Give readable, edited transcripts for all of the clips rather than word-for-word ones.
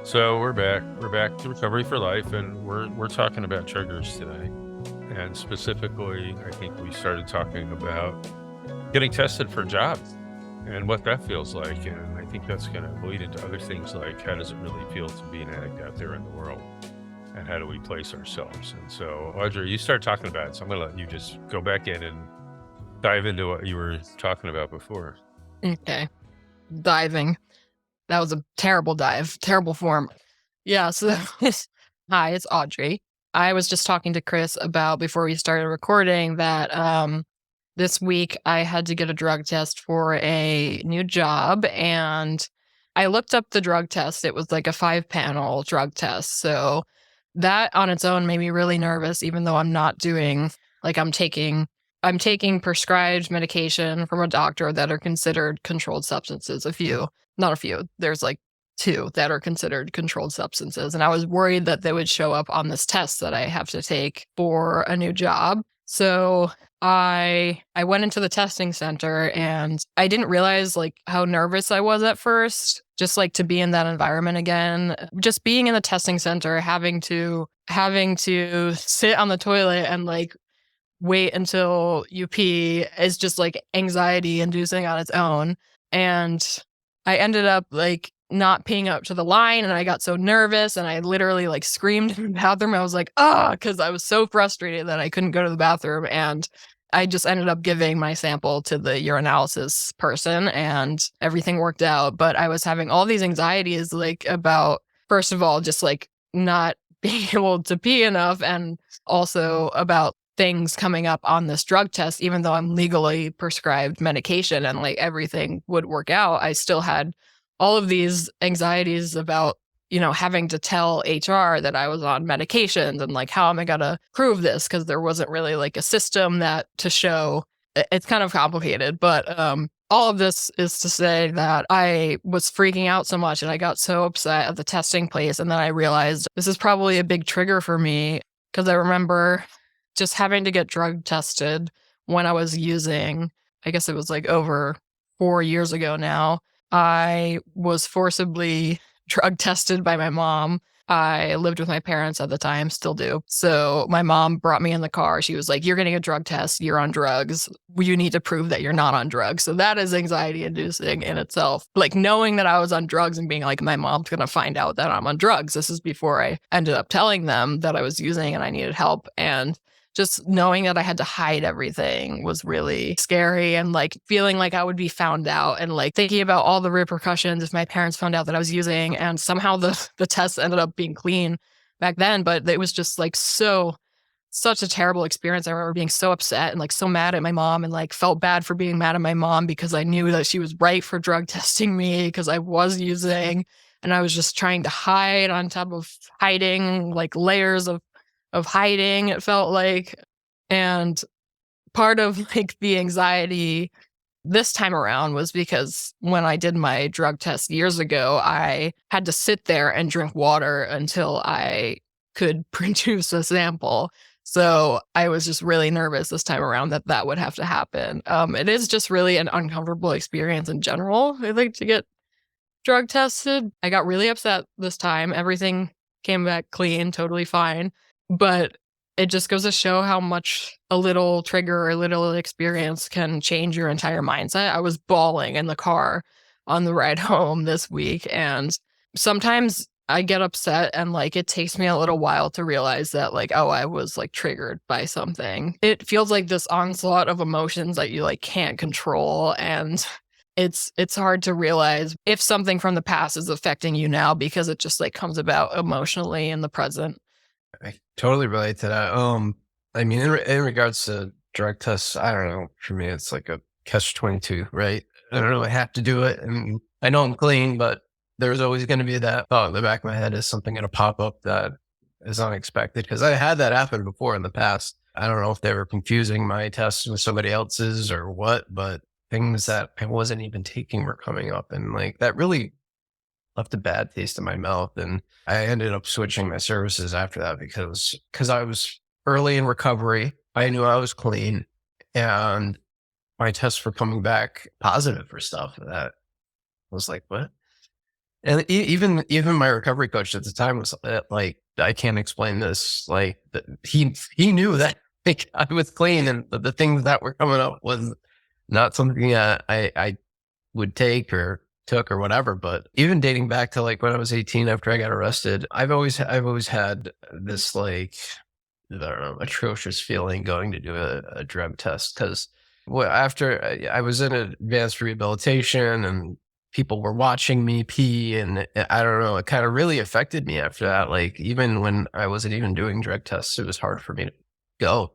So we're back. We're back to Recovery for Life, and we're talking about triggers today. And specifically, I think we started talking about getting tested for jobs and what that feels like. And I think that's going to bleed into other things like how does it really feel to be an addict out there in the world, and how do we place ourselves? And so, Audrey, you start talking about it, so I'm going to let you just go back in and dive into what you were talking about before. Okay. Diving. That was a terrible dive, terrible form. Yeah, so hi, it's Audrey. I was just talking to Chris about before we started recording that this week I had to get a drug test for a new job, and I looked up the drug test. It was like a 5-panel drug test. So that on its own made me really nervous, even though I'm not doing like I'm taking prescribed medication from a doctor that are considered controlled substances. Not a few. There's like 2 that are considered controlled substances. And I was worried that they would show up on this test that I have to take for a new job. So I went into the testing center, and I didn't realize like how nervous I was at first, just like to be in that environment again. Just being in the testing center, having to sit on the toilet and like wait until you pee is just like anxiety inducing on its own. And I ended up like not peeing up to the line, and I got so nervous and I literally like screamed in the bathroom. I was like, because I was so frustrated that I couldn't go to the bathroom. And I just ended up giving my sample to the urinalysis person, and everything worked out. But I was having all these anxieties like about, first of all, just like not being able to pee enough, and also about things coming up on this drug test. Even though I'm legally prescribed medication and like everything would work out, I still had all of these anxieties about, having to tell HR that I was on medications, and like, how am I going to prove this? Because there wasn't really like a system that to show. It's kind of complicated, but all of this is to say that I was freaking out so much, and I got so upset at the testing place. And then I realized this is probably a big trigger for me, because I remember just having to get drug tested when I was using, I guess it was like over 4 years ago now. I was forcibly drug tested by my mom. I lived with my parents at the time, still do. So my mom brought me in the car. She was like, "You're getting a drug test. You're on drugs. You need to prove that you're not on drugs." So that is anxiety inducing in itself. Like knowing that I was on drugs and being like, my mom's going to find out that I'm on drugs. This is before I ended up telling them that I was using and I needed help. And just knowing that I had to hide everything was really scary, and like feeling like I would be found out, and like thinking about all the repercussions if my parents found out that I was using. And somehow the test ended up being clean back then, but it was just like such a terrible experience. I remember being so upset and like so mad at my mom, and like felt bad for being mad at my mom because I knew that she was right for drug testing me because I was using, and I was just trying to hide on top of hiding, like layers of hiding, it felt like. And part of like the anxiety this time around was because when I did my drug test years ago, I had to sit there and drink water until I could produce a sample. So I was just really nervous this time around that would have to happen. It is just really an uncomfortable experience in general, I think, to get drug tested. I got really upset this time. Everything came back clean, totally fine. But it just goes to show how much a little trigger or a little experience can change your entire mindset. I was bawling in the car on the ride home this week. And sometimes I get upset, and like it takes me a little while to realize that like, oh, I was like triggered by something. It feels like this onslaught of emotions that you like can't control. And it's hard to realize if something from the past is affecting you now, because it just like comes about emotionally in the present. I totally relate to that. I mean, in regards to drug tests, I don't know. For me, it's like a catch-22, right? I don't really have to do it, and I know I'm clean, but there's always going to be that thought in the back of my head: is something going to pop up that is unexpected? Because I had that happen before in the past. I don't know if they were confusing my test with somebody else's or what, but things that I wasn't even taking were coming up, and like that really left a bad taste in my mouth. And I ended up switching my services after that because I was early in recovery. I knew I was clean, and my tests were coming back positive for stuff that was like, what? And even my recovery coach at the time was like, I can't explain this. Like he knew that like, I was clean, and the things that were coming up was not something that I would take or took or whatever. But even dating back to like when I was 18 after I got arrested, I've always had this like, I don't know, atrocious feeling going to do a drug test, because after I was in advanced rehabilitation and people were watching me pee, and I don't know, it kind of really affected me after that. Like even when I wasn't even doing drug tests, it was hard for me to go.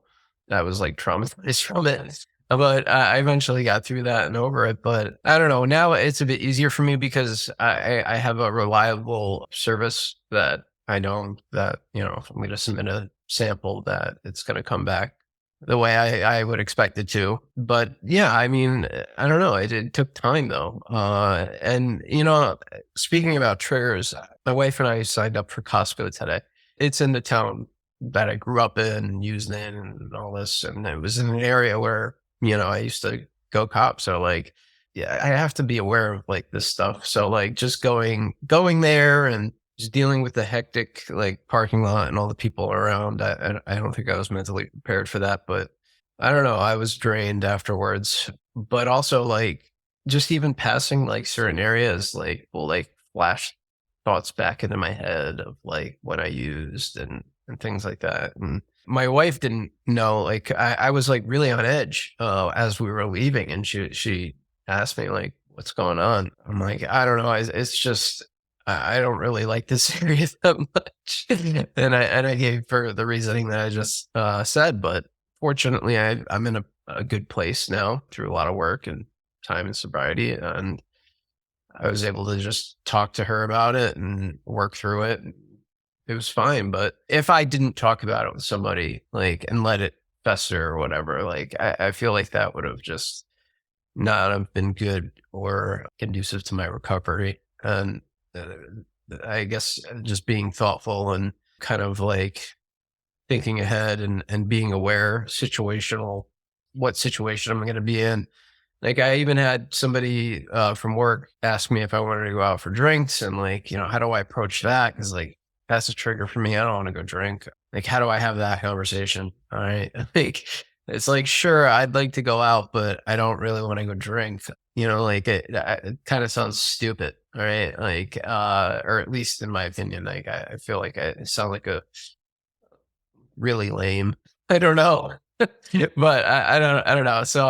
I was like traumatized from it. But I eventually got through that and over it. But I don't know. Now it's a bit easier for me because I have a reliable service that I know that, you know, if I'm going to submit a sample, that it's going to come back the way I would expect it to. But yeah, I mean, I don't know. It took time though. And, you know, speaking about triggers, my wife and I signed up for Costco today. It's in the town that I grew up in and used in and all this. And it was in an area where, you know, I used to go cop. So like, yeah, I have to be aware of like this stuff. So like just going there and just dealing with the hectic like parking lot and all the people around. I don't think I was mentally prepared for that, but I don't know. I was drained afterwards, but also like just even passing like certain areas, like will like flash thoughts back into my head of like what I used and things like that. And my wife didn't know, like I was like really on edge as we were leaving, and she asked me like, what's going on? I'm like, I don't know. It's just, I don't really like this area that much. And I gave her the reasoning that I just said, but fortunately I'm in a good place now through a lot of work and time and sobriety. And I was able to just talk to her about it and work through it. It was fine. But if I didn't talk about it with somebody like and let it fester or whatever, like I feel like that would have just not have been good or conducive to my recovery. And I guess just being thoughtful and kind of like thinking ahead and being aware situational, what situation I'm going to be in. Like I even had somebody from work ask me if I wanted to go out for drinks, and like, you know, how do I approach that? Cause like that's a trigger for me. I don't want to go drink. Like, how do I have that conversation? All right. Like, it's like, sure, I'd like to go out, but I don't really want to go drink. You know, like it kind of sounds stupid. All right. Like, or at least in my opinion, like I feel like I sound like a really lame. I don't know. But I don't know. So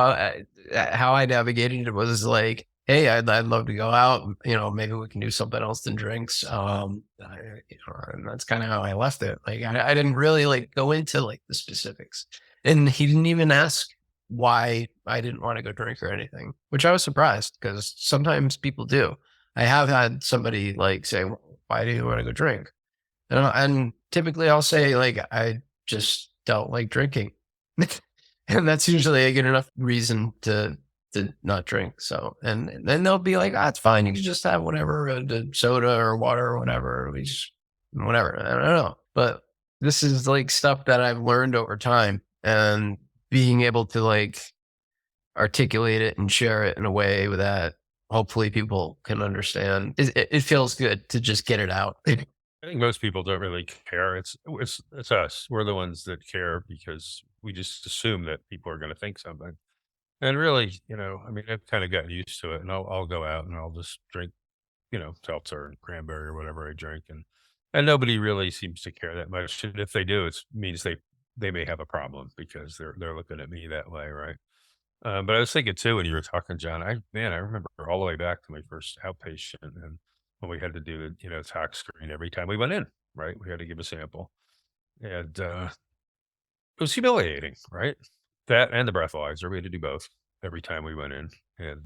how I navigated it was like, hey, I'd love to go out. You know, maybe we can do something else than drinks. You know, and that's kind of how I left it. Like, I didn't really like go into like the specifics, and he didn't even ask why I didn't want to go drink or anything, which I was surprised because sometimes people do. I have had somebody like say, "Why do you want to go drink?" And typically I'll say like, I just don't like drinking. And that's usually a good enough reason to not drink. So, and then they'll be like, it's fine. You can just have whatever, the soda or water or whatever. We just, whatever. I don't know. But this is like stuff that I've learned over time, and being able to like articulate it and share it in a way that hopefully people can understand. It feels good to just get it out. I think most people don't really care. It's us. We're the ones that care because we just assume that people are going to think something. And really, you know, I mean, I've kind of gotten used to it, and I'll go out and I'll just drink, you know, seltzer and cranberry or whatever I drink, and nobody really seems to care that much. And if they do, it means they may have a problem because they're looking at me that way, right? But I was thinking too when you were talking, John. I remember all the way back to my first outpatient, and when we had to do the tox screen every time we went in, right? We had to give a sample, and it was humiliating, right? That and the breathalyzer, we had to do both every time we went in, and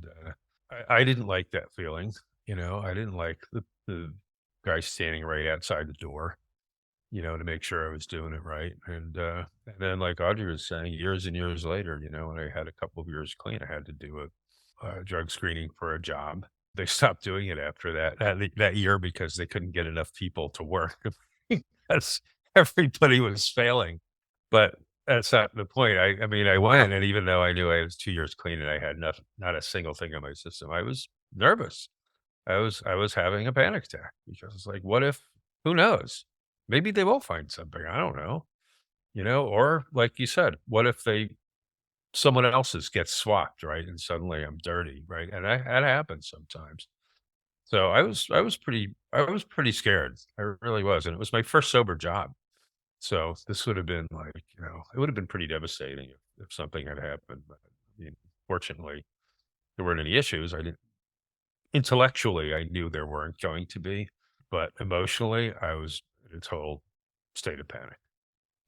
I didn't like that feeling. You know, I didn't like the guy standing right outside the door, you know, to make sure I was doing it right. And then, like Audrey was saying, years and years later, you know, when I had a couple of years clean, I had to do a drug screening for a job. They stopped doing it after that year because they couldn't get enough people to work because everybody was failing. But that's not the point. I mean, I went, and even though I knew I was 2 years clean and I had not a single thing in my system, I was nervous. I was having a panic attack because it's like, what if, who knows? Maybe they will find something. I don't know. Or like you said, what if someone else's gets swapped, right? And suddenly I'm dirty, right? And that happens sometimes. So I was pretty scared. I really was. And it was my first sober job. So this would have been like, it would have been pretty devastating if something had happened. But fortunately, there weren't any issues. I didn't intellectually, I knew there weren't going to be, but emotionally, I was in a total state of panic.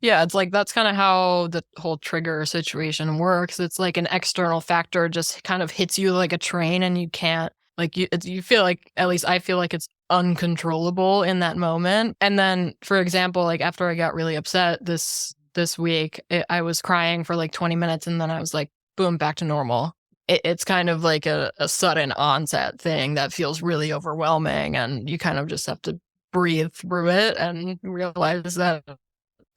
Yeah, it's like that's kind of how the whole trigger situation works. It's like an external factor just kind of hits you like a train, and you can't like you feel like, at least I feel like it's uncontrollable in that moment. And then, for example, like after I got really upset this week, I was crying for like 20 minutes, and then I was like, boom, back to normal. It's kind of like a sudden onset thing that feels really overwhelming, and you kind of just have to breathe through it and realize that,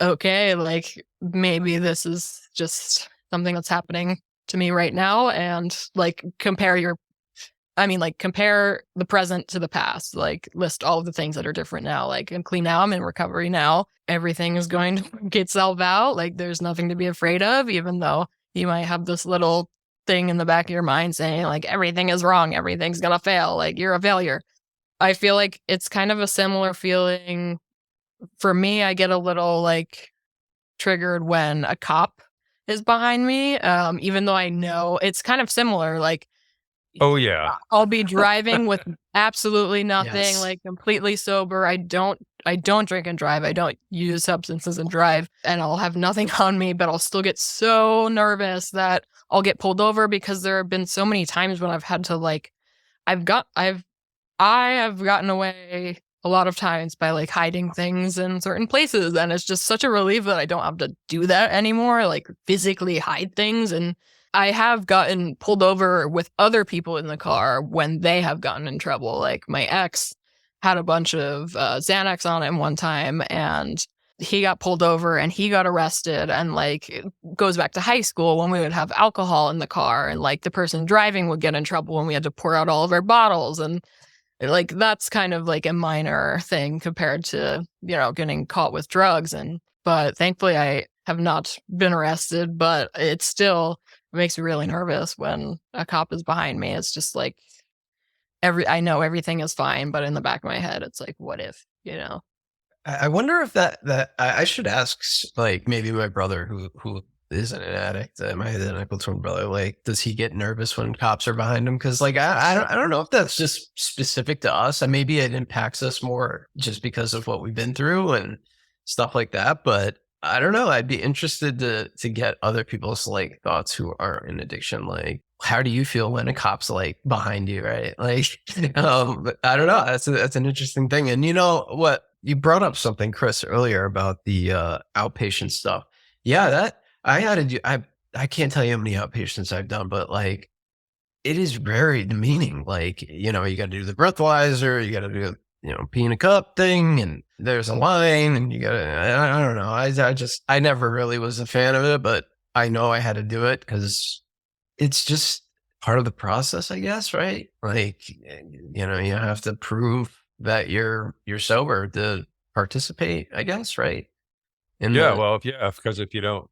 okay, like maybe this is just something that's happening to me right now. And like compare the present to the past, like list all of the things that are different now. Like I'm clean now, I'm in recovery now, everything is going to work itself out. Like there's nothing to be afraid of, even though you might have this little thing in the back of your mind saying like everything is wrong, everything's gonna fail, like you're a failure. I feel like it's kind of a similar feeling for me. I get a little like triggered when a cop is behind me, even though I know it's kind of similar. Like Oh yeah. I'll be driving with absolutely nothing, Yes. like completely sober. I don't drink and drive. I don't use substances and drive, and I'll have nothing on me, but I'll still get so nervous that I'll get pulled over, because there have been so many times when I've had to like I have gotten away a lot of times by like hiding things in certain places, and it's just such a relief that I don't have to do that anymore, like physically hide things. And I have gotten pulled over with other people in the car when they have gotten in trouble. Like my ex had a bunch of Xanax on him one time, and he got pulled over and he got arrested. And like it goes back to high school when we would have alcohol in the car, and like the person driving would get in trouble when we had to pour out all of our bottles. And like that's kind of like a minor thing compared to, getting caught with drugs. But thankfully I have not been arrested, but it still makes me really nervous when a cop is behind me. It's just like I know everything is fine, but in the back of my head, it's like, what if? I wonder if I should ask, like maybe my brother who isn't an addict, my identical twin brother, like, does he get nervous when cops are behind him? Because like I don't know if that's just specific to us. And maybe it impacts us more just because of what we've been through and stuff like that. But I don't know. I'd be interested to get other people's like thoughts who are in addiction. Like, how do you feel when a cop's like behind you, right? Like, but I don't know. That's an interesting thing. And you know what? You brought up something, Chris, earlier about the outpatient stuff. Yeah, that I had to do. I can't tell you how many outpatients I've done, but like it is very demeaning. Like, you got to do the breathalyzer, you got to do, pee in a cup thing, and there's a line, and you got to, I don't know. I never really was a fan of it, but I know I had to do it because it's just part of the process, I guess, right? Like, you have to prove that you're sober to participate, I guess, right? In Yeah, the, well, because if you don't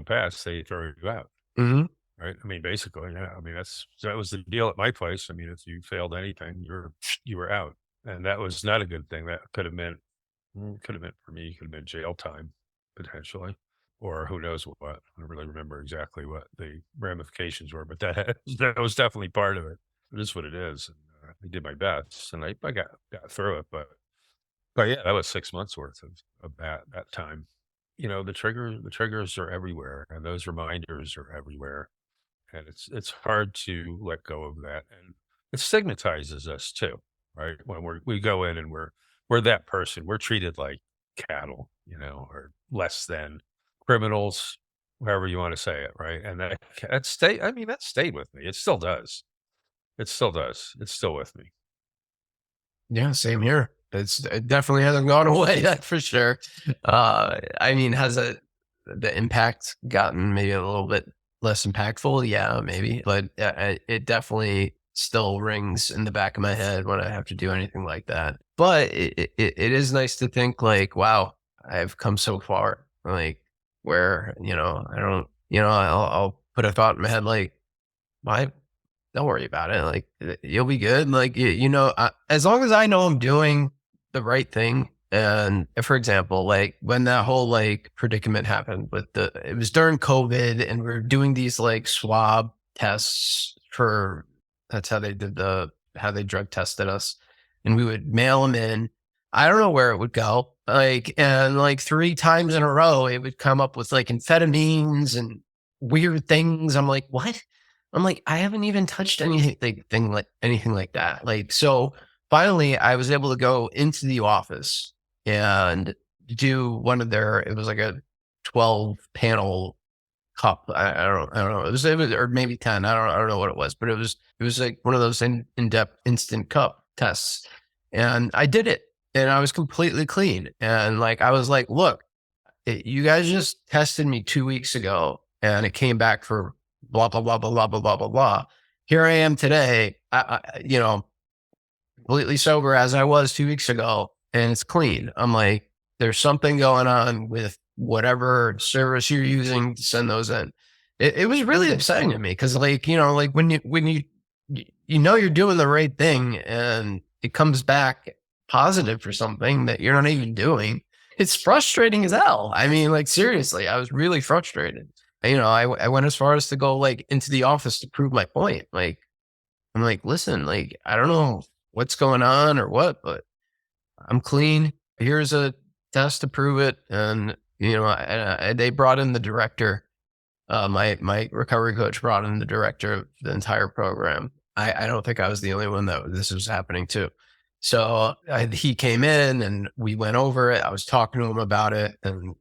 pass, they throw you out, Mhm. right? I mean, basically, yeah. I mean, that was the deal at my place. I mean, if you failed anything, you were out, and that was not a good thing. That could have meant for me, could have been jail time potentially, or who knows what. I don't really remember exactly what the ramifications were, but that that was definitely part of it. It is what it is. And, I did my best, and I got through it, but yeah, that was 6 months worth of that time. The triggers are everywhere, and those reminders are everywhere, and it's hard to let go of that, and it stigmatizes us too, right? When we go in and we're that person, we're treated like cattle, or less than criminals, however you want to say it, right? And that stayed. I mean, that stayed with me. It still does. It still does. It's still with me. Yeah, same here. It definitely hasn't gone away, that's for sure. I mean, has the impact gotten maybe a little bit less impactful? Yeah, maybe, but it definitely still rings in the back of my head when I have to do anything like that. But it is nice to think like, wow, I've come so far, like where, I don't, I'll put a thought in my head, like, why, don't worry about it. Like, you'll be good. Like, as long as I know I'm doing the right thing. And for example, like when that whole like predicament happened with it was during COVID and we are doing these like swab tests that's how they did how they drug tested us. And we would mail them in. I don't know where it would go. Like, and like 3 times in a row, it would come up with like amphetamines and weird things. I'm like, what? I'm like, I haven't even touched anything like that. Like, so finally I was able to go into the office and do one of it was like a 12 panel cup. I don't know. It was, or maybe 10. I don't know what it was, but it was like one of those in-depth instant cup tests. And I did it and I was completely clean. And like, I was like, look, you guys just tested me 2 weeks ago and it came back for blah, blah, blah, blah, blah, blah, blah, blah, blah. Here I am today, completely sober as I was 2 weeks ago, and it's clean. I'm like, there's something going on with whatever service you're using to send those in. It was really upsetting to me because, like, like when you you're doing the right thing and it comes back positive for something that you're not even doing, it's frustrating as hell. I mean, like, seriously, I was really frustrated. I went as far as to go like into the office to prove my point. Like, I'm like, listen, like, I don't know what's going on or what, but I'm clean. Here's a test to prove it. And, they brought in the director. My recovery coach brought in the director of the entire program. I don't think I was the only one that this was happening to. So he came in and we went over it. I was talking to him about it. And,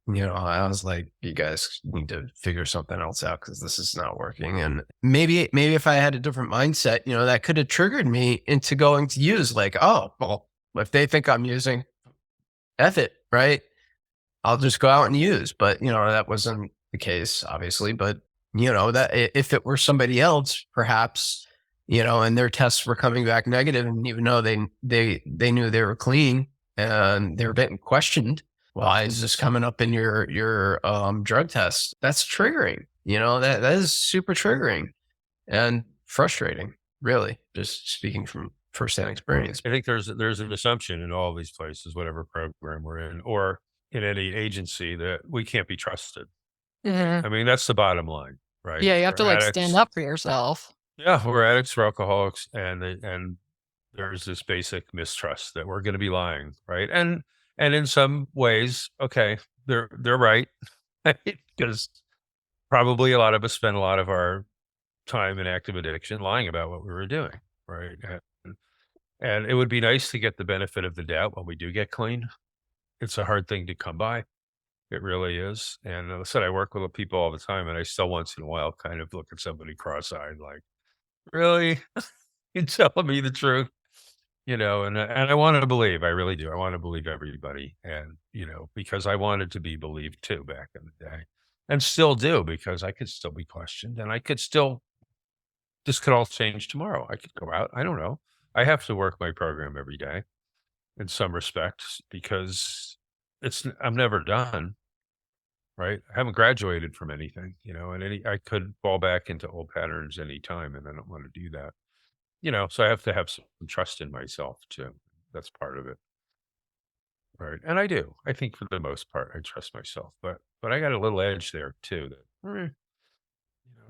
I was like, you guys need to figure something else out because this is not working. And maybe if I had a different mindset, that could have triggered me into going to use like, oh, well, if they think I'm using, F it, right? I'll just go out and use. But, that wasn't the case, obviously. But, that if it were somebody else, perhaps, and their tests were coming back negative, and even though they knew they were clean and they were getting questioned, why is this coming up in your drug test? That's triggering. That is super triggering and frustrating, really, just speaking from firsthand experience. I think there's an assumption in all these places, whatever program we're in, or in any agency, that we can't be trusted. Mhm. I mean, that's the bottom line, right? Yeah, you have to We're like addicts. stand up for yourself. Yeah, we're addicts, we're alcoholics, and there's this basic mistrust that we're going to be lying, right? And in some ways, okay, they're right, because probably a lot of us spend a lot of our time in active addiction lying about what we were doing, right? And it would be nice to get the benefit of the doubt when we do get clean. It's a hard thing to come by. It really is. And I said, I work with people all the time, and I still once in a while kind of look at somebody cross-eyed, like, really? You're telling me the truth? And I want to believe, I really do. I want to believe everybody. And, because I wanted to be believed too back in the day, and still do, because I could still be questioned and this could all change tomorrow. I could go out. I don't know. I have to work my program every day in some respects because I'm never done. Right. I haven't graduated from anything, and I could fall back into old patterns anytime, and I don't want to do that. So I have to have some trust in myself too. That's part of it. Right. And I do. I think for the most part, I trust myself, but I got a little edge there too that, I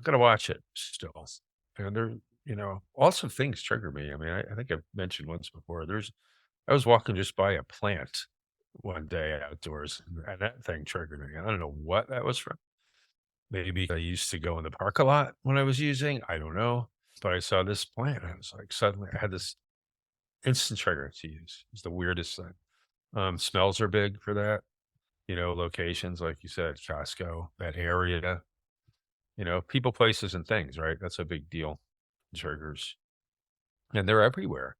got to watch it still. And lots of things trigger me. I mean, I think I've mentioned once before, I was walking just by a plant one day outdoors, and that thing triggered me. I don't know what that was from. Maybe I used to go in the park a lot when I was using. I don't know. But I saw this plant. And I was like, suddenly I had this instant trigger to use. It's the weirdest thing. Smells are big for that. Locations, like you said, Costco, that area, people, places, and things, right? That's a big deal. Triggers. And they're everywhere.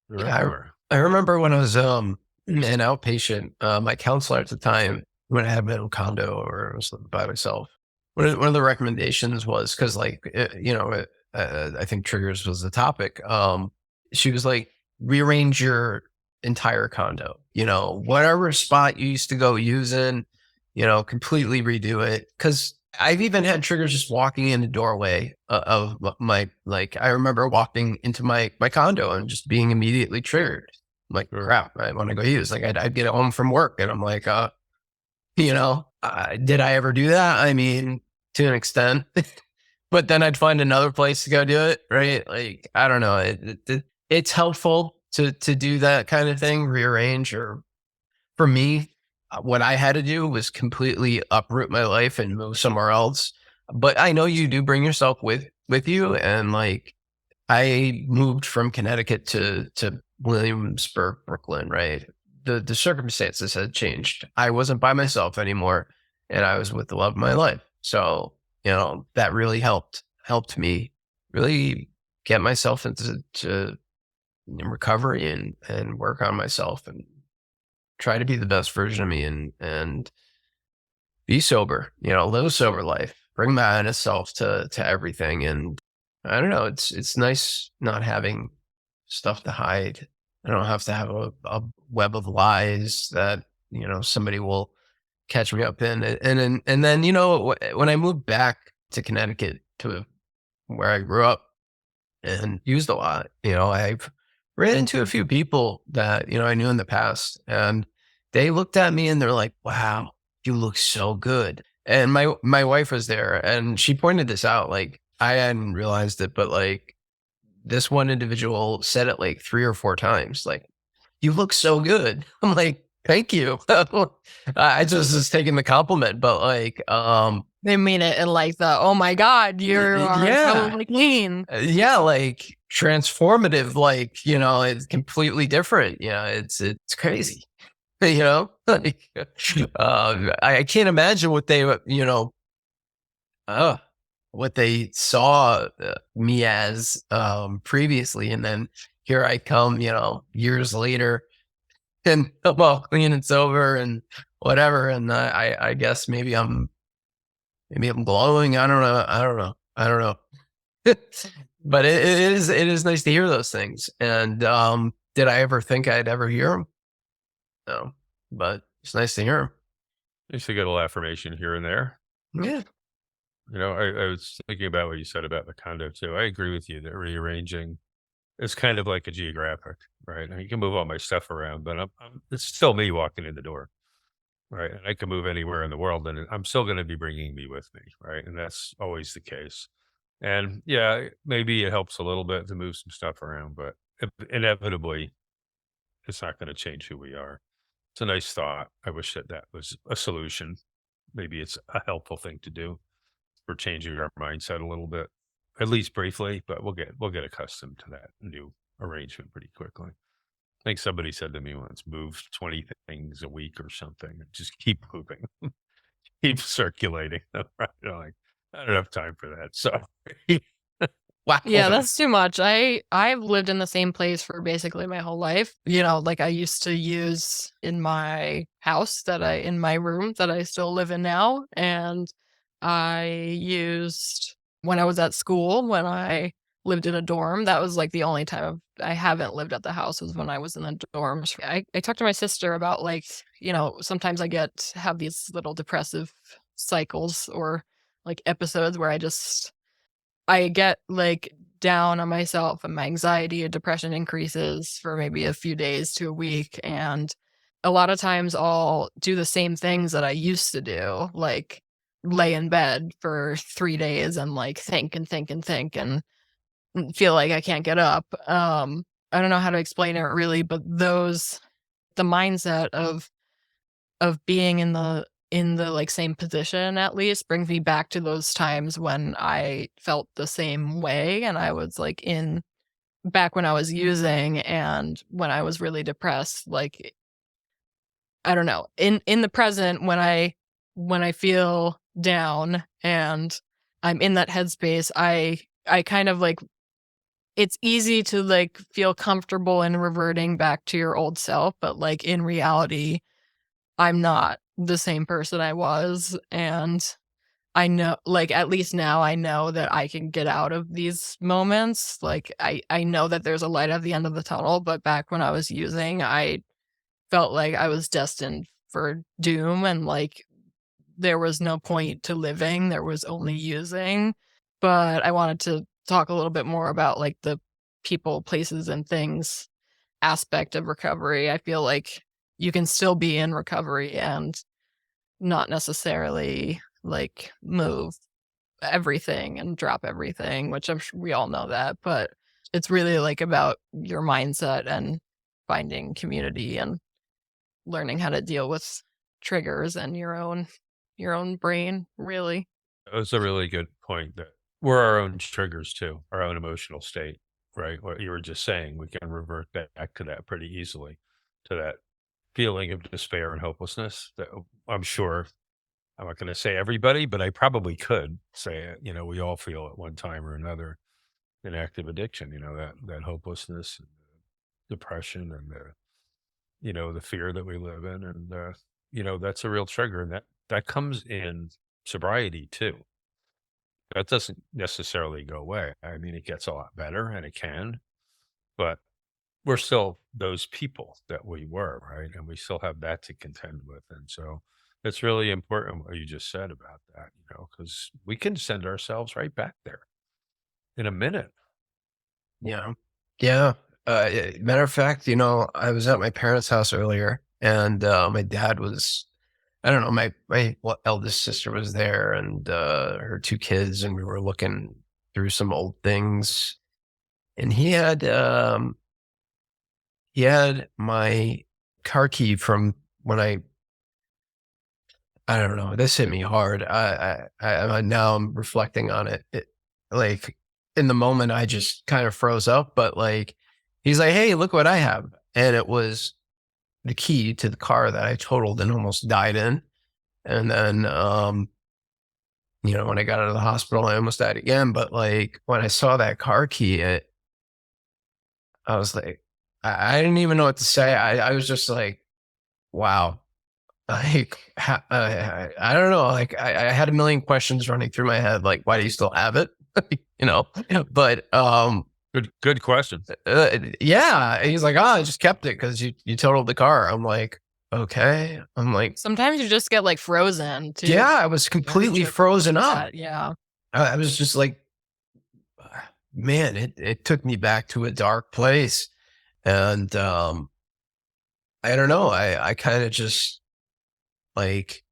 They're Yeah, everywhere. I remember when I was an outpatient, my counselor at the time, when I had my own condo or was by myself, one of the recommendations was, because like, I think triggers was the topic. She was like, rearrange your entire condo, whatever spot you used to go using, completely redo it. Cause I've even had triggers just walking in the doorway of my, like, I remember walking into my condo and just being immediately triggered. I'm like, crap, I want to go use. Like, I'd get home from work and I'm like, did I ever do that? I mean, to an extent, but then I'd find another place to go do it. Right. Like, I don't know. It's helpful to do that kind of thing, rearrange. Or for me, what I had to do was completely uproot my life and move somewhere else. But I know you do bring yourself with you. And like, I moved from Connecticut to Williamsburg, Brooklyn, right? The circumstances had changed. I wasn't by myself anymore, and I was with the love of my life. So, that really helped me really get myself into recovery and work on myself and try to be the best version of me and be sober, live a sober life, bring my honest self to everything. And I don't know, it's nice not having stuff to hide. I don't have to have a web of lies that, somebody will catch me up in. And then, when I moved back to Connecticut to where I grew up and used a lot, I've ran into a few people that, I knew in the past, and they looked at me and they're like, wow, you look so good. And my wife was there and she pointed this out. Like, I hadn't realized it, but like, this one individual said it like 3 or 4 times, like, you look so good. I'm like, thank you. I just was taking the compliment, but like, They mean it in like the, oh my God, you're totally clean. Yeah, like transformative, like, it's completely different. It's crazy. Like, I can't imagine what they, what they saw me as previously. And then here I come, years later, and I'm all clean and sober and whatever. And I guess maybe I'm glowing. I don't know. But it is nice to hear those things. And did I ever think I'd ever hear them? No, but it's nice to hear them. Nice to get a little affirmation here and there. Yeah. I was thinking about what you said about the condo too. I agree with you that rearranging is kind of like a geographic, right? You can move all my stuff around, but it's still me walking in the door, right? And I can move anywhere in the world, and I'm still going to be bringing me with me, right? And that's always the case. And yeah, maybe it helps a little bit to move some stuff around, but inevitably, it's not going to change who we are. It's a nice thought. I wish that was a solution. Maybe it's a helpful thing to do for changing our mindset a little bit, at least briefly, but we'll get accustomed to that new arrangement pretty quickly. I think somebody said to me once, move 20 things a week or something. Just keep moving, keep circulating. Right? Like, I don't have time for that. So, wow. Yeah, that's too much. I've lived in the same place for basically my whole life. Like I used to use in my house in my room that I still live in now. And I used when I was at school, when I lived in a dorm. That was like the only time I haven't lived at the house was when I was in the dorms. I talked to my sister about like, sometimes I have these little depressive cycles or like episodes where I get like down on myself and my anxiety and depression increases for maybe a few days to a week. And a lot of times I'll do the same things that I used to do, like lay in bed for 3 days and like think and think and think and feel like I can't get up. I don't know how to explain it really, but the mindset of being in the like same position at least brings me back to those times when I felt the same way. And I was like back when I was using and when I was really depressed, like, I don't know, in the present, when I feel down and I'm in that headspace, I kind of like, it's easy to like feel comfortable in reverting back to your old self, but like in reality, I'm not the same person I was, and I know, like, at least now I know that I can get out of these moments. Like, I know that there's a light at the end of the tunnel, but back when I was using, I felt like I was destined for doom, and, like, there was no point to living, there was only using. But I wanted to talk a little bit more about, like, the people, places, and things aspect of recovery. I feel like you can still be in recovery and not necessarily, like, move everything and drop everything, which I'm sure we all know that, but it's really, like, about your mindset and finding community and learning how to deal with triggers and your own brain, really. That was a really good point that we're our own triggers too, our own emotional state, right? What you were just saying, we can revert back to that pretty easily, to that feeling of despair and hopelessness that I'm sure I'm not going to say everybody, but I probably could say it. We all feel at one time or another in active addiction, that hopelessness, and depression, and the fear that we live in. And, that's a real trigger. And that comes in sobriety too. That doesn't necessarily go away. I mean, it gets a lot better and it can, but we're still those people that we were, right? And we still have that to contend with. And so it's really important what you just said about that, because we can send ourselves right back there in a minute. Yeah. Yeah. Matter of fact, I was at my parents' house earlier, and my dad was, I don't know, my eldest sister was there, and her two kids, and we were looking through some old things, and he had my car key from when I don't know. This hit me hard. Now I'm reflecting on it. Like, in the moment, I just kind of froze up. But like, he's like, "Hey, look what I have," and it was the key to the car that I totaled and almost died in. And then, when I got out of the hospital, I almost died again. But like, when I saw that car key, I was like, I didn't even know what to say. I was just like, wow. Like, I don't know. Like, I had a million questions running through my head. Like, why do you still have it? you know, but, Good question. yeah, he's like, oh, I just kept it because you totaled the car. I'm like, okay. I'm like, Sometimes you just get, like, frozen too. yeah, I was completely frozen up. That, yeah. I was just like, man, it took me back to a dark place. And, I don't know. I kind of just like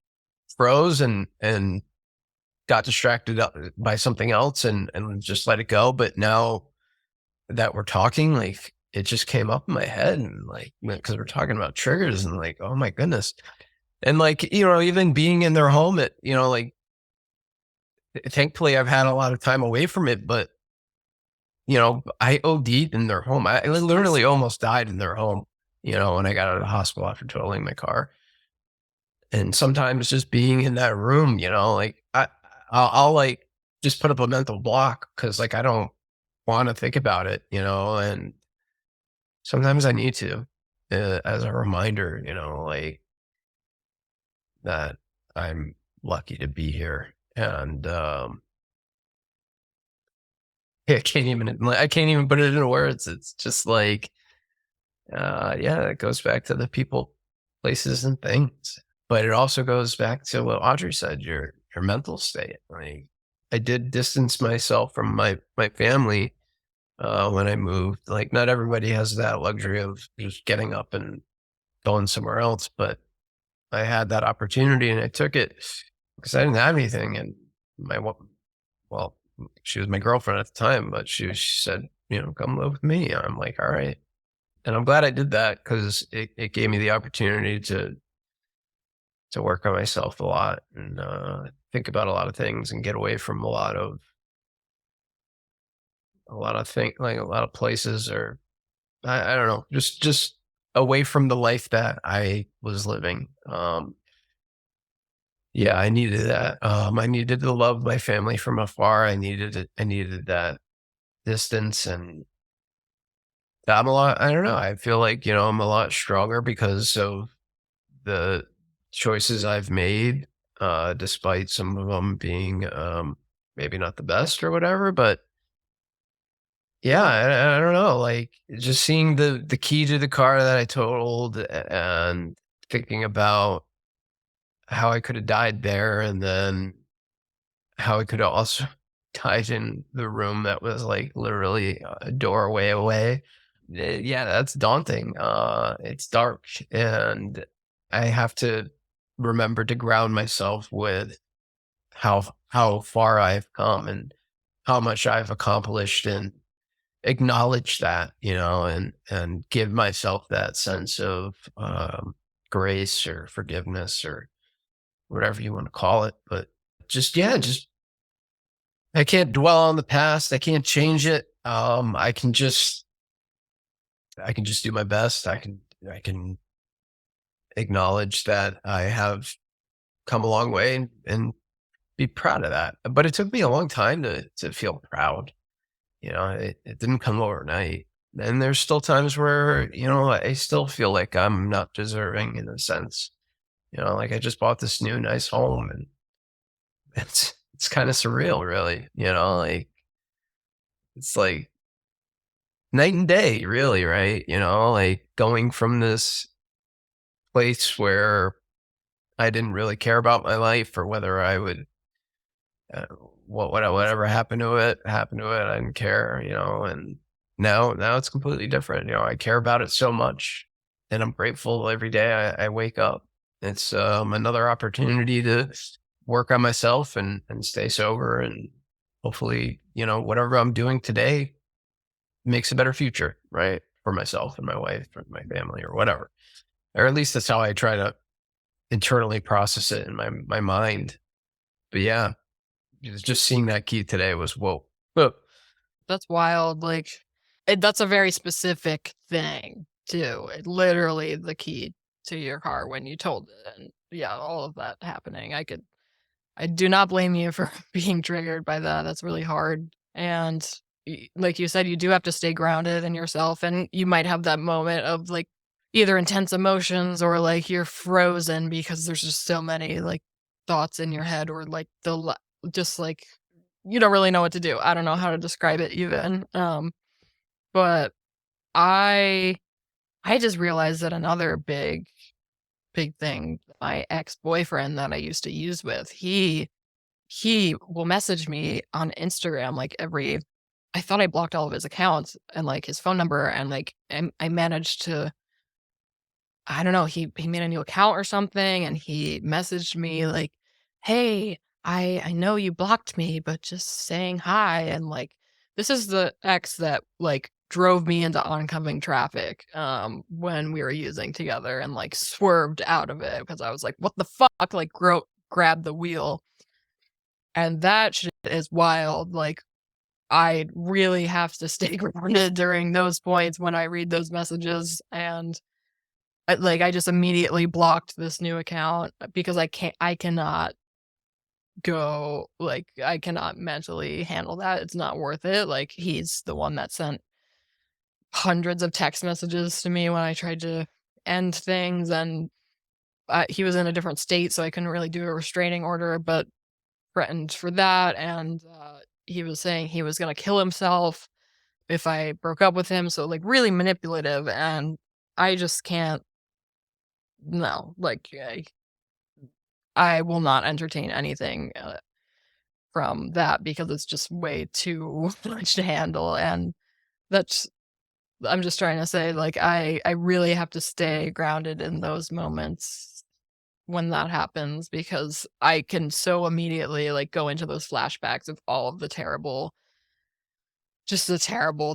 froze and got distracted by something else and just let it go. But now that we're talking, like, it just came up in my head, and like, because we're talking about triggers, and like, oh my goodness. And like, even being in their home, like, thankfully I've had a lot of time away from it, but I OD'd in their home. I literally almost died in their home, when I got out of the hospital after totaling my car. And sometimes just being in that room, like, I'll like just put up a mental block because like I don't want to think about it, and sometimes I need to, as a reminder, like, that I'm lucky to be here. And I can't even put it into words. It's just like, yeah, it goes back to the people, places, and things. But it also goes back to what Audrey said, your mental state. Like, I did distance myself from my family when I moved. Like, not everybody has that luxury of just getting up and going somewhere else, but I had that opportunity and I took it because I didn't have anything. And well, she was my girlfriend at the time, but she said, come live with me. I'm like, all right. And I'm glad I did that because it gave me the opportunity to work on myself a lot and think about a lot of things and get away from a lot of like a lot of places, or I don't know, just away from the life that I was living. Yeah, I needed that. I needed to love my family from afar. I needed it. I needed that distance, and I don't know. I feel like, I'm a lot stronger because of the choices I've made. despite some of them being maybe not the best or whatever. But yeah, I don't know. Like just seeing the key to the car that I totaled and thinking about how I could have died there, and then how I could have also died in the room that was like literally a doorway away. Yeah, that's daunting. It's dark, and I have to remember to ground myself with how far I've come and how much I've accomplished, and acknowledge that, and give myself that sense of grace or forgiveness or whatever you want to call it. But just I can't dwell on the past. I can't change it. I can just do my best. I can acknowledge that I have come a long way, and be proud of that. But it took me a long time to feel proud. It didn't come overnight. And there's still times where, I still feel like I'm not deserving in a sense. Like I just bought this new nice home, and it's kind of surreal, really. Like it's like night and day, really, right? Like going from this place where I didn't really care about my life, or whether I would uh, whatever happened to it happened to it. I didn't care, and now it's completely different. I care about it so much, and I'm grateful every day I wake up. It's another opportunity to work on myself, and stay sober, and hopefully, whatever I'm doing today makes a better future, right? For myself and my wife or my family or whatever. Or at least that's how I try to internally process it in my mind. But yeah, just seeing that key today was whoa. Whoa. That's wild. Like, that's a very specific thing, too. Literally the key to your car when you told it. And yeah, all of that happening. I do not blame you for being triggered by that. That's really hard. And like you said, you do have to stay grounded in yourself. And you might have that moment of like either intense emotions, or like you're frozen because there's just so many like thoughts in your head, or like just like you don't really know what to do. I don't know how to describe it even. But I I just realized that another big thing, my ex-boyfriend that I used to use with, he will message me on Instagram like every I thought I blocked all of his accounts and like his phone number, and like I managed to I don't know, he made a new account or something, and he messaged me like, "Hey, I know you blocked me, but just saying hi." And like this is the ex that like drove me into oncoming traffic when we were using together, and like swerved out of it because I was like, "What the fuck?" Like grabbed the wheel. And that shit is wild. Like I really have to stay grounded during those points when I read those messages. And I just immediately blocked this new account because I cannot go, like, I cannot mentally handle that. It's not worth it. Like, he's the one that sent hundreds of text messages to me when I tried to end things. And he was in a different state, so I couldn't really do a restraining order, but threatened for that. And he was saying he was going to kill himself if I broke up with him. So, like, really manipulative. And I just can't. No, like I will not entertain anything from that because it's just way too much to handle. And that's I'm just trying to say, like, I really have to stay grounded in those moments when that happens, because I can so immediately like go into those flashbacks of all of the terrible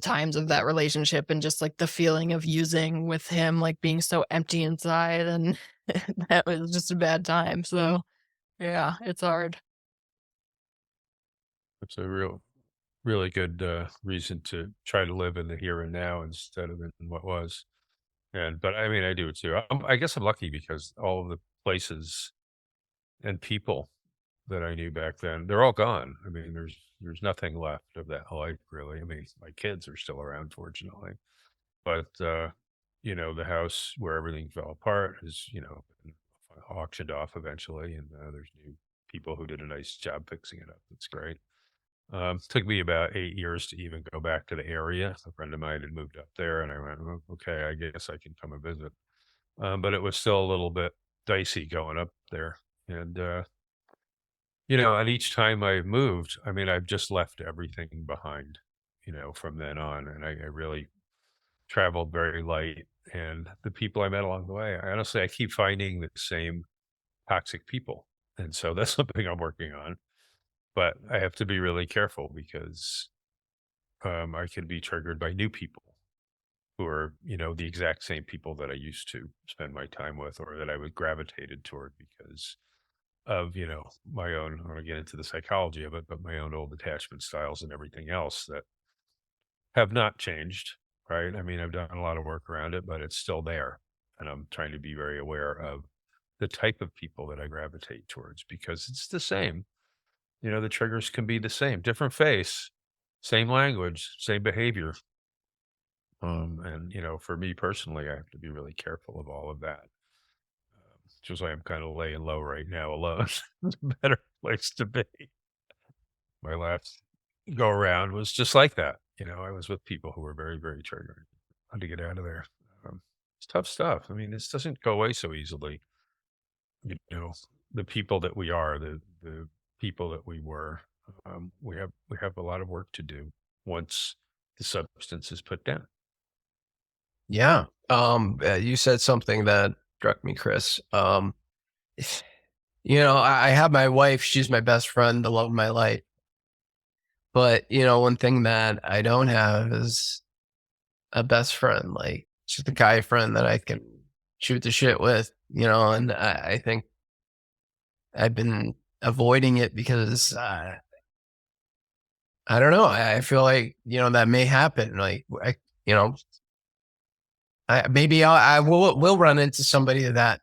times of that relationship, and just like the feeling of using with him, like being so empty inside, and that was just a bad time. So yeah, it's hard. It's a really good reason to try to live in the here and now instead of in what was. But I mean, I do it too. I guess I'm lucky because all of the places and people that I knew back then, they're all gone. I mean, there's nothing left of that life really. I mean, my kids are still around, fortunately, but the house where everything fell apart is been auctioned off eventually, and there's new people who did a nice job fixing it up. It's great. Took me about 8 years to even go back to the area. A friend of mine had moved up there, and I went, "Oh, okay, I guess I can come and visit." But it was still a little bit dicey going up there. And, and each time I moved, I mean, I've just left everything behind, from then on. And I really traveled very light. And the people I met along the way, I keep finding the same toxic people. And so that's something I'm working on. But I have to be really careful because I can be triggered by new people who are, the exact same people that I used to spend my time with or that I was gravitated toward because of, my own, I want to get into the psychology of it, but my own old attachment styles and everything else that have not changed, right? I mean, I've done a lot of work around it, but it's still there. And I'm trying to be very aware of the type of people that I gravitate towards because it's the same. The triggers can be the same, different face, same language, same behavior. And for me personally, I have to be really careful of all of that. Which is why I'm kind of laying low right now alone. It's a better place to be. My last go around was just like that. I was with people who were very, very triggered. Had to get out of there. It's tough stuff. I mean, this doesn't go away so easily. You know, the people that we are, the people that we were, we have a lot of work to do once the substance is put down. Yeah. You said something that struck me, Chris. I have my wife. She's my best friend, the love of my life. But, one thing that I don't have is a best friend, like just a guy friend that I can shoot the shit with, and I think I've been avoiding it because I don't know. I feel like, that may happen. Like, maybe I will run into somebody that,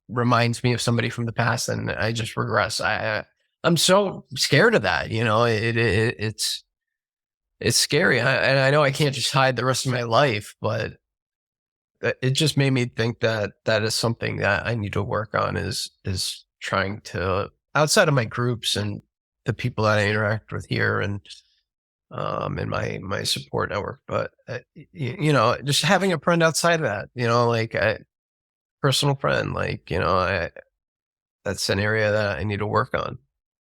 reminds me of somebody from the past and I just regress. I'm so scared of that. It's scary. And I know I can't just hide the rest of my life, but it just made me think that that is something that I need to work on is trying to, outside of my groups and the people that I interact with here and in my support network, but just having a friend outside of that, like a personal friend, like, that's an area that I need to work on.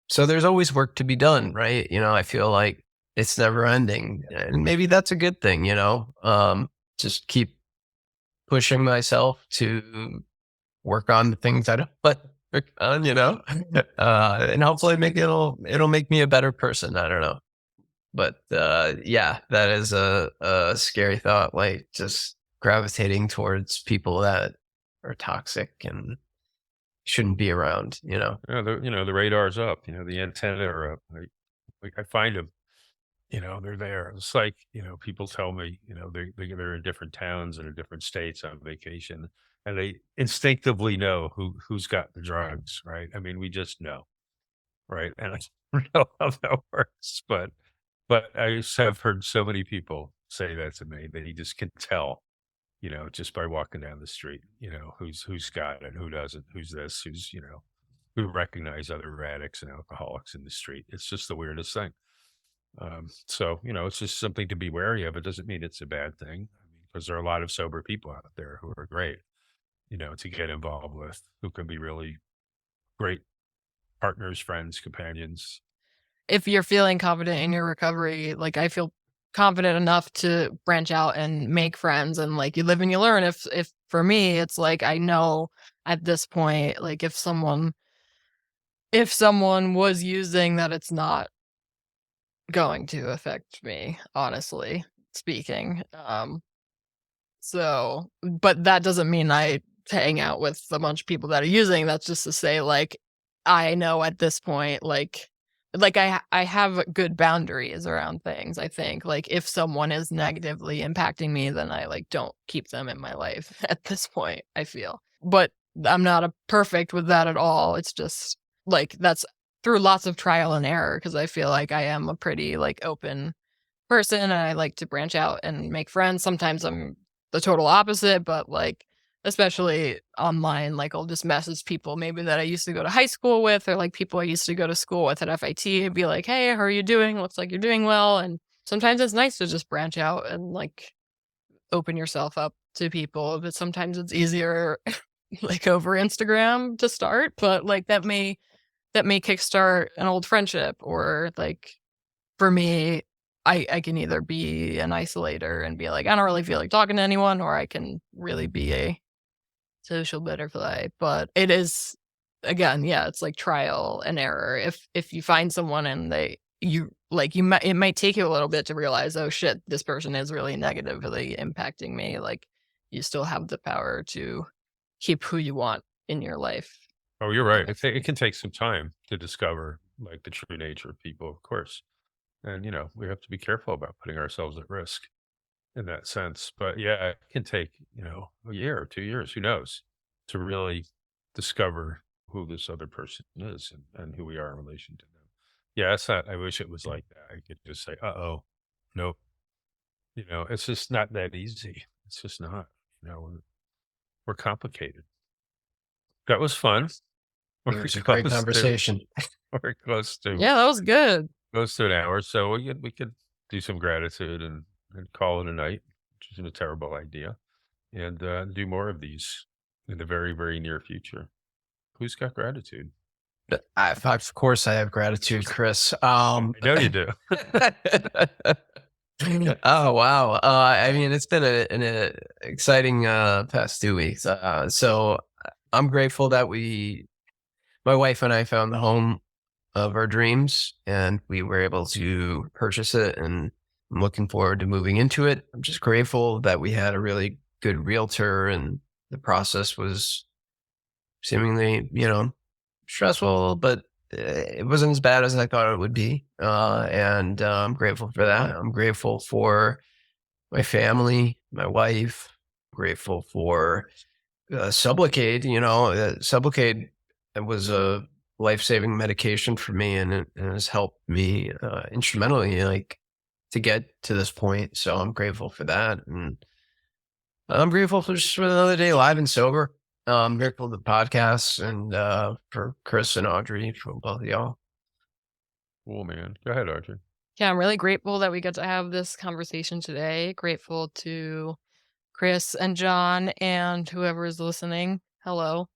So there's always work to be done, right? I feel like it's never ending and maybe that's a good thing, just keep pushing myself to work on the things I don't want to work on, and hopefully it'll make me a better person. I don't know. But yeah, that is a scary thought, like just gravitating towards people that are toxic and shouldn't be around, Yeah, the radar's up, the antenna are up. I find them, they're there. It's like, people tell me, they're in different towns and in different states on vacation, and they instinctively know who's got the drugs, right? I mean, we just know, right? And I don't know how that works, but I just have heard so many people say that to me that you just can tell, just by walking down the street, who's got it, who doesn't, who's this, who recognize other addicts and alcoholics in the street. It's just the weirdest thing. So, it's just something to be wary of. It doesn't mean it's a bad thing. I mean, because there are a lot of sober people out there who are great, to get involved with, who can be really great partners, friends, companions. If you're feeling confident in your recovery, like I feel confident enough to branch out and make friends and like you live and you learn. If for me, it's like I know at this point, like if someone was using that, it's not going to affect me, honestly speaking. So, but that doesn't mean I hang out with a bunch of people that are using. That's just to say, like, I know at this point, like I have good boundaries around things. I think like if someone is negatively impacting me, then I like don't keep them in my life at this point, I feel. But I'm not perfect with that at all. It's just like that's through lots of trial and error because I feel like I am a pretty like open person and I like to branch out and make friends. Sometimes I'm the total opposite, but like especially online, like I'll just message people maybe that I used to go to high school with, or like people I used to go to school with at FIT, and be like, hey, how are you doing? Looks like you're doing well. And sometimes it's nice to just branch out and like open yourself up to people, but sometimes it's easier like over Instagram to start, but like that may kickstart an old friendship, or like for me, I can either be an isolator and be like, I don't really feel like talking to anyone, or I can really be a social butterfly. But it is, again, yeah, it's like trial and error. If you find someone and it might take you a little bit to realize, oh shit, this person is really negatively impacting me. Like you still have the power to keep who you want in your life. Oh, you're right. It can take some time to discover like the true nature of people, of course. And, we have to be careful about putting ourselves at risk in that sense. But yeah, it can take, a year or 2 years, who knows, to really discover who this other person is and who we are in relation to them. Yeah, I wish it was like that. I could just say, uh-oh, nope. It's just not that easy. It's just not, we're complicated. That was fun. It was a great conversation. We're close to Yeah, that was good. close to an hour, so we could do some gratitude and call it a night, which isn't a terrible idea, and do more of these in the very, very near future. Who's got gratitude? Of course, I have gratitude, Chris. I know you do. Oh wow! I mean, it's been an exciting past 2 weeks. So I'm grateful that my wife and I found the home of our dreams, and we were able to purchase it, and I'm looking forward to moving into it. I'm just grateful that we had a really good realtor, and the process was seemingly, stressful, but it wasn't as bad as I thought it would be. And I'm grateful for that. I'm grateful for my family, my wife. I'm grateful for Sublocade. Sublocade was a life-saving medication for me, and it has helped me instrumentally, like, to get to this point. So I'm grateful for that, and I'm grateful for just for another day live and sober. I'm grateful for the podcast and for Chris and Audrey, for both of y'all. Cool, man. Go ahead, Audrey. Yeah, I'm really grateful that we get to have this conversation today. Grateful to Chris and John and whoever is listening. Hello.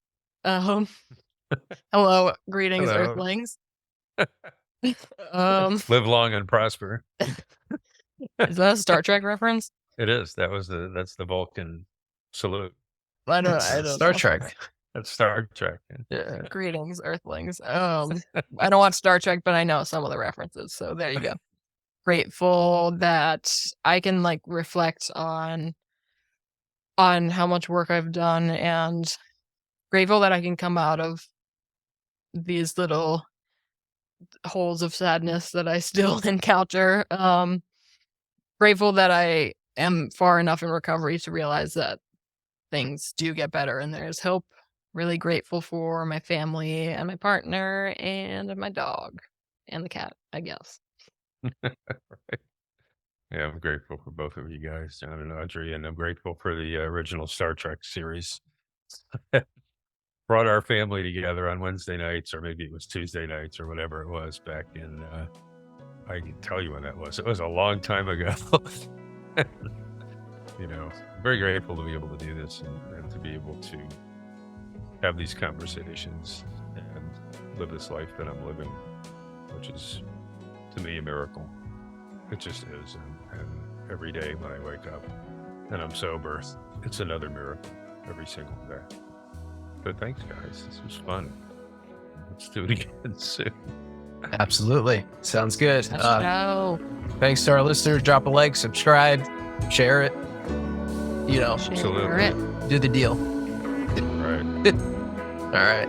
Hello, greetings, Hello. Earthlings. Live long and prosper. Is that a Star Trek reference? It is. That's the Vulcan salute. I don't Star know. Trek. That's Star Trek. Yeah. Greetings, Earthlings. I don't watch Star Trek, but I know some of the references, so there you go. Grateful that I can like reflect on how much work I've done, and grateful that I can come out of these little holes of sadness that I still encounter. Grateful that I am far enough in recovery to realize that things do get better and there's hope. Really grateful for my family and my partner and my dog and the cat, I guess. Right. Yeah, I'm grateful for both of you guys, John and Audrey, and I'm grateful for the original Star Trek series. Brought our family together on Wednesday nights, or maybe it was Tuesday nights, or whatever it was back in. I can tell you when that was. It was a long time ago. I'm very grateful to be able to do this and to be able to have these conversations and live this life that I'm living, which is, to me, a miracle. It just is. And every day when I wake up and I'm sober, it's another miracle every single day. But thanks, guys. This was fun. Let's do it again soon. Absolutely. Sounds good. No. Thanks to our listeners. Drop a like, subscribe, share it. Absolutely. Share it. Do the deal. Right. All right.